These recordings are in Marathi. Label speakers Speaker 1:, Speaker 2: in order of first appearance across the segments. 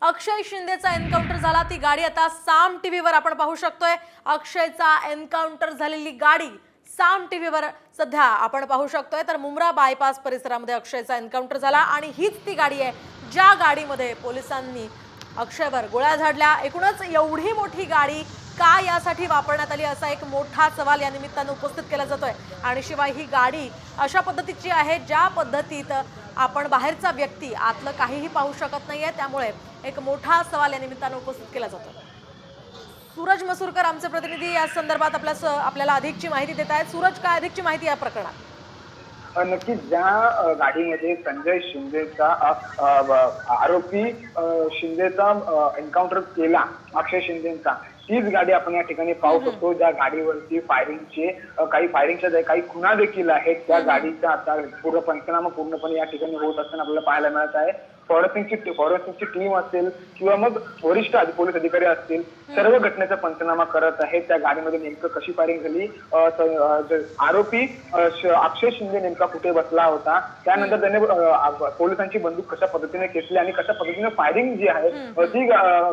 Speaker 1: अक्षय शिंदेचा एन्काउंटर झाला। ती गाडी आता साम टीव्हीवर आपण पाहू शकतोय। अक्षयचा एन्काउंटर झालेली गाडी साम टीव्हीवर सध्या आपण पाहू शकतोय। तर मुंब्रा बायपास परिसरामध्ये अक्षयचा एन्काउंटर झाला आणि हीच ती गाडी आहे ज्या गाडीमध्ये पोलिसांनी अक्षयवर गोळ्या झाडल्या। एकूणच एवढी मोठी गाडी का यासाठी वापरण्यात आली असा एक मोठा सवाल या निमित्ताने उपस्थित केला जातोय। आणि शिवाय ही गाडी अशा पद्धतीची आहे ज्या पद्धतीत आपण बाहेरचा व्यक्ती आतलं काहीही पाहू शकत नाहीये, त्यामुळे एक मोठा सवाल या निमित्ताने उपस्थित केला जातो। सूरज मसूरकर आमचे प्रतिनिधी या संदर्भात आपल्याला अधिकची माहिती देत आहेत। सूरज, काय अधिकची माहिती या प्रकरणात?
Speaker 2: नक्कीच ज्या गाडीमध्ये संजय शिंदेचा आरोपी शिंदेचा एन्काउंटर केला अक्षय शिंदेचा, तीच गाडी आपण या ठिकाणी पाहू शकतो। ज्या गाडीवरती काही फायरिंगच्या काही खुणा देखील आहेत। त्या गाडीचा आता पूर्ण पंचनामा पूर्णपणे या ठिकाणी होत असताना आपल्याला पाहायला मिळत आहे। फॉरेन्सिकची टीम असेल किंवा मग वरिष्ठ पोलीस अधिकारी असतील, सर्व घटनेचा पंचनामा करत आहेत। त्या गाडीमध्ये नेमकं कशी फायरिंग झाली, आरोपी अक्षय शिंदे नेमका कुठे बसला होता, त्यानंतर त्याने पोलिसांची बंदूक कशा पद्धतीने घेतली आणि कशा पद्धतीने फायरिंग जी आहे ती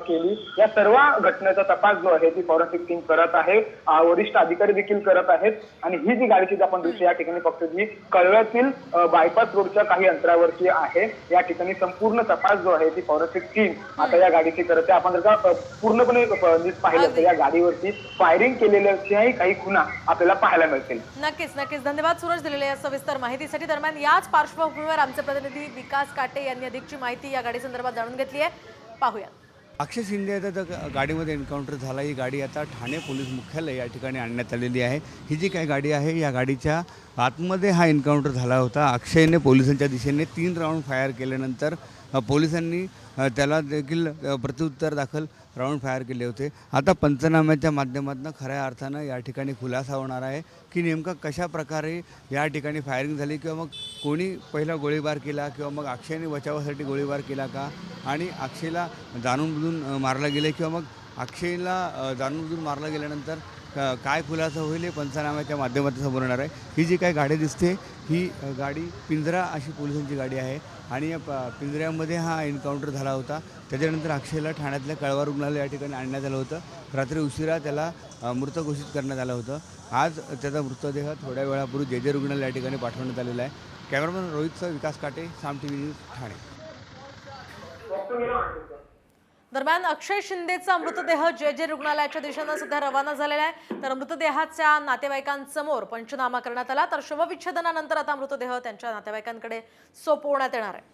Speaker 2: केली, या सर्व घटनेचा तपास जो आहे ती फॉरेन्सिक टीम करत आहे। वरिष्ठ अधिकारी देखील करत आहेत। आणि ही जी गाडीची आपण दृश्य या ठिकाणी बघतो जी कळव्यातील बायपास रोडच्या काही अंतरावरची आहे। या ठिकाणी संपूर्ण तपास जो आहे ती फॉरेन्सिक टीम आता या गाडीची करते। आपण जर का पूर्णपणे नीट पाहिलं तर या गाडीवरती फायरिंग केलेल्याही काही खुणा आपल्याला पाहायला मिळतील।
Speaker 1: नक्कीच धन्यवाद सूरज, दिलेल्या या सविस्तर माहितीसाठी। दरम्यान याच पार्श्वभूमीवर आमचे प्रतिनिधी विकास काटे यांनी अधिकची माहिती या गाडी संदर्भात जाणून घेतली आहे। पाहूया।
Speaker 3: अक्षय शिंदे आता गाडीमध्ये एन्काउंटर झाला। ही गाडी आता ठाणे पोलीस मुख्यालय या ठिकाणी आणण्यात आलेली आहे। ही जी काही गाडी आहे या गाडीच्या आतमध्ये हा एन्काउंटर झाला होता। अक्षयने पोलिसांच्या दिशेने 3 राऊंड फायर केल्यानंतर पोलिसांनी त्याला देखील प्रत्युत्तर दाखल राऊंड फायर केले होते। आता पंचनाम्याच्या माध्यमातून खऱ्या अर्थानं या ठिकाणी खुलासा होणार आहे की नेमका कशा प्रकारे या ठिकाणी फायरिंग झाली, किंवा मग कोणी पहिला गोळीबार केला किंवा मग अक्षयने बचावासाठी गोळीबार केला का, आणि अक्षयला जाणून-बुजून मारलं गेले, किंवा मग अक्षयला जाणून-बुजून मारलं गेल्यानंतर काय खुलासा होईल हे पंचनाम्याच्या माध्यमातून समोर येणार आहे। ही जी काही गाडी दिसते ही गाडी पिंजरा अशी पोलिसांची गाडी आहे आणि या पिंजऱ्यामध्ये हा एन्काउंटर झाला होता। त्याच्यानंतर अक्षयला ठाण्यातल्या कळवा रुग्णालय या ठिकाणी आणण्यात आलं होतं। रात्री उशिरा त्याला मृत घोषित करण्यात आलं होतं। आज त्याचा मृतदेह थोड्या वेळापूर्वी जे रुग्णालय या ठिकाणी पाठवण्यात आलेला आहे। कॅमेरामॅन रोहितसह विकास काटे, साम टीव्ही न्यूज, ठाणे।
Speaker 1: दरम्यान अक्षय शिंदेचा मृतदेह जे रुग्णालयाच्या दिशेने सध्या रवाना झालेला आहे। तर मृतदेहाच्या नातेवाईकांसमोर पंचनामा करण्यात आला। तर शवविच्छेदनानंतर आता मृतदेह त्यांच्या नातेवाईकांकडे सोपवण्यात येणार आहे।